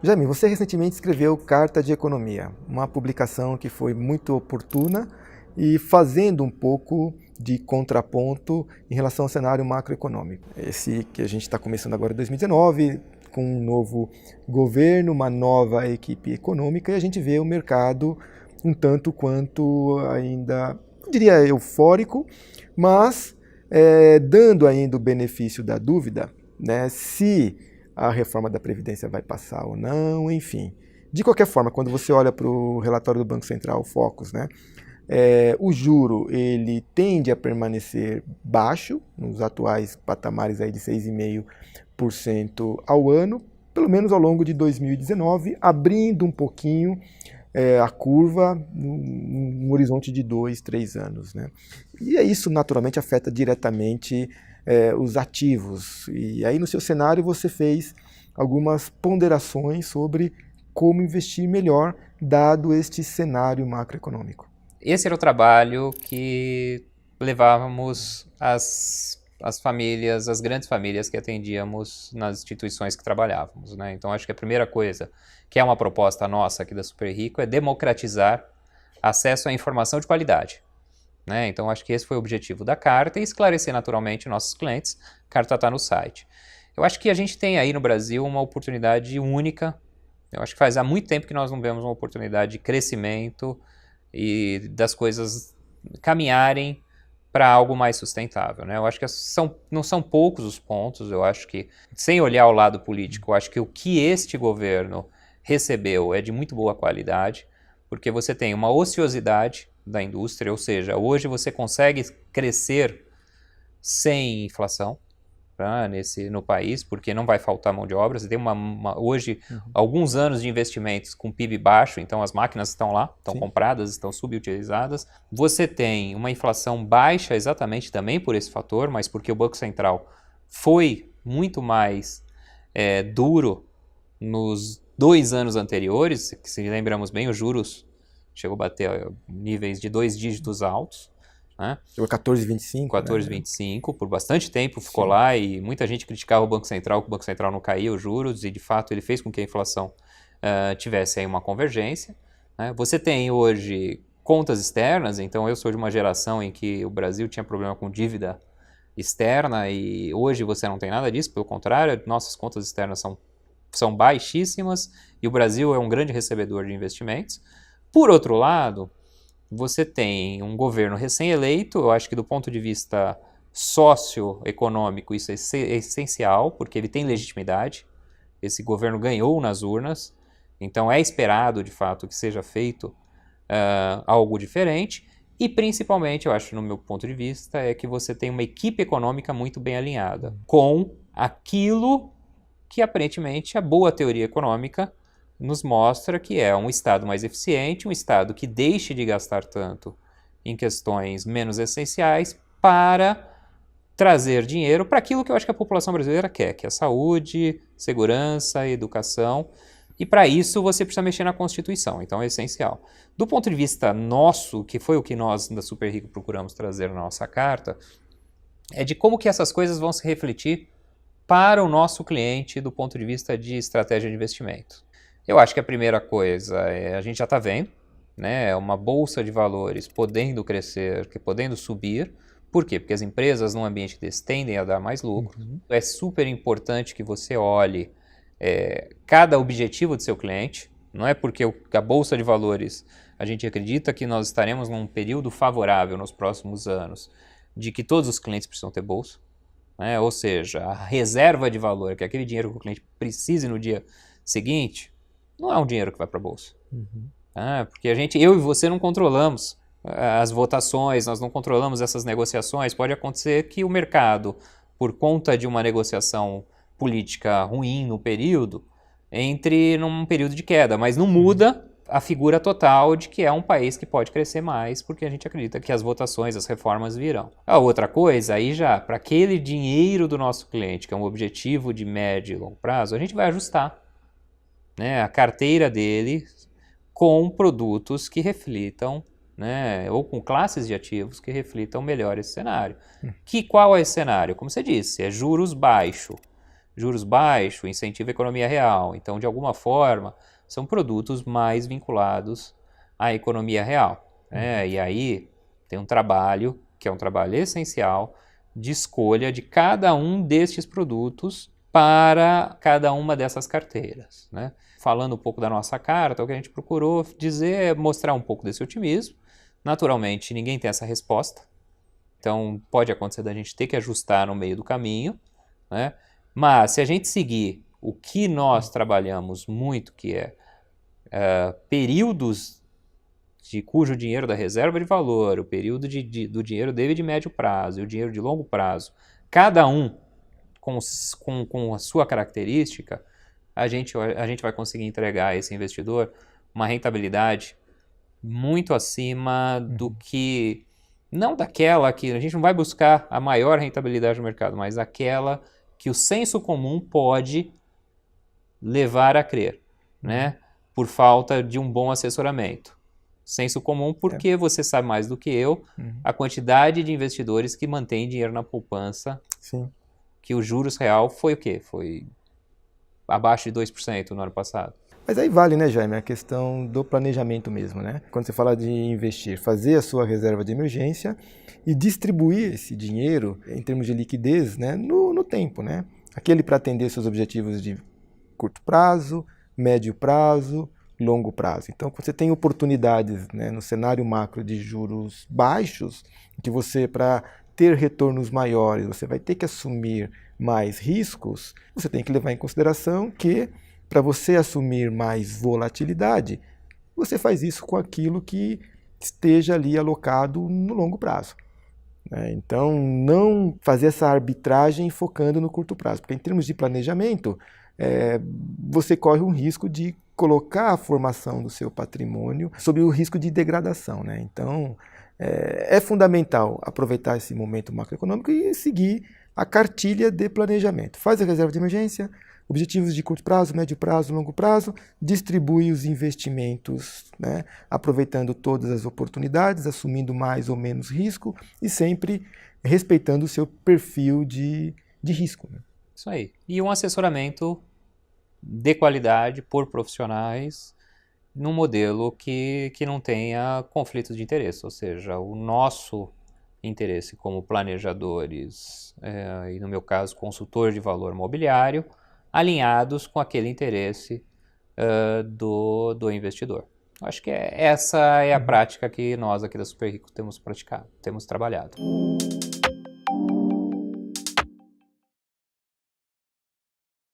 Jaime, você recentemente escreveu Carta de Economia, uma publicação que foi muito oportuna e fazendo um pouco de contraponto em relação ao cenário macroeconômico. Esse que a gente está começando agora em 2019, com um novo governo, uma nova equipe econômica, e a gente vê o mercado um tanto quanto ainda, não diria eufórico, mas dando ainda o benefício da dúvida, né, se a reforma da Previdência vai passar ou não, enfim. De qualquer forma, quando você olha para o relatório do Banco Central, o Focus, né, o juro ele tende a permanecer baixo, nos atuais patamares aí de 6,5% ao ano, pelo menos ao longo de 2019, abrindo um pouquinho a curva no horizonte de 2, 3 anos. Né? E isso naturalmente afeta diretamente os ativos. E aí no seu cenário você fez algumas ponderações sobre como investir melhor, dado este cenário macroeconômico. Esse era o trabalho que levávamos as famílias, as grandes famílias que atendíamos nas instituições que trabalhávamos, né? Então, acho que a primeira coisa, que é uma proposta nossa aqui da Super Rico, é democratizar acesso à informação de qualidade, né? Então, acho que esse foi o objetivo da carta e esclarecer naturalmente nossos clientes. A carta está no site. Eu acho que a gente tem aí no Brasil uma oportunidade única. Eu acho que faz há muito tempo que nós não vemos uma oportunidade de crescimento e das coisas caminharem para algo mais sustentável, né? Eu acho que não são poucos os pontos. Eu acho que, sem olhar o lado político, eu acho que o que este governo recebeu é de muito boa qualidade, porque você tem uma ociosidade da indústria, ou seja, hoje você consegue crescer sem inflação, tá, no país, porque não vai faltar mão de obra. Você tem hoje alguns anos de investimentos com PIB baixo, então as máquinas estão lá, estão compradas, estão subutilizadas. Você tem uma inflação baixa exatamente também por esse fator, mas porque o Banco Central foi muito mais duro nos 2 anos anteriores, que se lembramos bem, os juros chegou a bater níveis de 2 dígitos altos, né? Chegou a 14,25. 14,25, por bastante tempo ficou lá e muita gente criticava o Banco Central, que o Banco Central não caía os juros e de fato ele fez com que a inflação tivesse aí uma convergência, né? Você tem hoje contas externas, então eu sou de uma geração em que o Brasil tinha problema com dívida externa e hoje você não tem nada disso, pelo contrário, nossas contas externas são baixíssimas e o Brasil é um grande recebedor de investimentos. Por outro lado, você tem um governo recém-eleito. Eu acho que do ponto de vista socioeconômico isso é essencial, porque ele tem legitimidade. Esse governo ganhou nas urnas, então é esperado de fato que seja feito algo diferente. E principalmente, eu acho, no meu ponto de vista, é que você tem uma equipe econômica muito bem alinhada com aquilo que aparentemente a boa teoria econômica nos mostra, que é um Estado mais eficiente, um Estado que deixe de gastar tanto em questões menos essenciais para trazer dinheiro para aquilo que eu acho que a população brasileira quer, que é saúde, segurança, educação. E para isso você precisa mexer na Constituição, então é essencial. Do ponto de vista nosso, que foi o que nós da Super Rico procuramos trazer na nossa carta, é de como que essas coisas vão se refletir para o nosso cliente do ponto de vista de estratégia de investimento. Eu acho que a primeira coisa a gente já está vendo, né, uma bolsa de valores podendo crescer, podendo subir. Por quê? Porque as empresas num ambiente desse tendem a dar mais lucro. É super importante que você olhe cada objetivo do seu cliente. Não é porque a bolsa de valores, a gente acredita que nós estaremos num período favorável nos próximos anos, de que todos os clientes precisam ter bolsa, né? Ou seja, a reserva de valor, que é aquele dinheiro que o cliente precise no dia seguinte, não é um dinheiro que vai para a bolsa. Porque eu e você não controlamos as votações, nós não controlamos essas negociações. Pode acontecer que o mercado, por conta de uma negociação política ruim no período, entre num período de queda, mas não muda a figura total de que é um país que pode crescer mais, porque a gente acredita que as votações, as reformas virão. A outra coisa, aí já, para aquele dinheiro do nosso cliente, que é um objetivo de médio e longo prazo, a gente vai ajustar, né, a carteira dele com produtos que reflitam, né, ou com classes de ativos que reflitam melhor esse cenário. Qual é esse cenário? Como você disse, é juros baixos. juros baixos, incentiva a economia real. Então, de alguma forma, são produtos mais vinculados à economia real. Né? E aí tem um trabalho, que é um trabalho essencial, de escolha de cada um destes produtos para cada uma dessas carteiras. Né? Falando um pouco da nossa carta, o que a gente procurou dizer é mostrar um pouco desse otimismo. Naturalmente, ninguém tem essa resposta. Então, pode acontecer da gente ter que ajustar no meio do caminho, né? Mas, se a gente seguir o que nós trabalhamos muito, que é períodos cujo dinheiro da reserva de valor, o período do dinheiro dele de médio prazo e o dinheiro de longo prazo, cada um com a sua característica, a gente vai conseguir entregar a esse investidor uma rentabilidade muito acima do que... Não daquela que a gente não vai buscar a maior rentabilidade do mercado, mas aquela que o senso comum pode levar a crer, né? Por falta de um bom assessoramento. Senso comum porque você sabe mais do que eu a quantidade de investidores que mantém dinheiro na poupança. Sim. Que o juros real foi o quê? Foi abaixo de 2% no ano passado. Mas aí vale, né, Jaime, a questão do planejamento mesmo, né? Quando você fala de investir, fazer a sua reserva de emergência e distribuir esse dinheiro em termos de liquidez, né, no tempo, né? Aquele para atender seus objetivos de curto prazo, médio prazo, longo prazo. Então, quando você tem oportunidades, né, no cenário macro de juros baixos, que você, para ter retornos maiores, você vai ter que assumir mais riscos, você tem que levar em consideração que, para você assumir mais volatilidade, você faz isso com aquilo que esteja ali alocado no longo prazo. Então, não fazer essa arbitragem focando no curto prazo, porque em termos de planejamento, você corre um risco de colocar a formação do seu patrimônio sob o risco de degradação. Né? Então, é fundamental aproveitar esse momento macroeconômico e seguir a cartilha de planejamento. Faz a reserva de emergência, objetivos de curto prazo, médio prazo, longo prazo, distribui os investimentos, né, aproveitando todas as oportunidades, assumindo mais ou menos risco e sempre respeitando o seu perfil de risco. Né? Isso aí. E um assessoramento de qualidade por profissionais num modelo que não tenha conflitos de interesse, ou seja, o nosso interesse como planejadores e, no meu caso, consultor de valor mobiliário, alinhados com aquele interesse do investidor. Acho que essa é a prática que nós aqui da Super Rico temos praticado, temos trabalhado.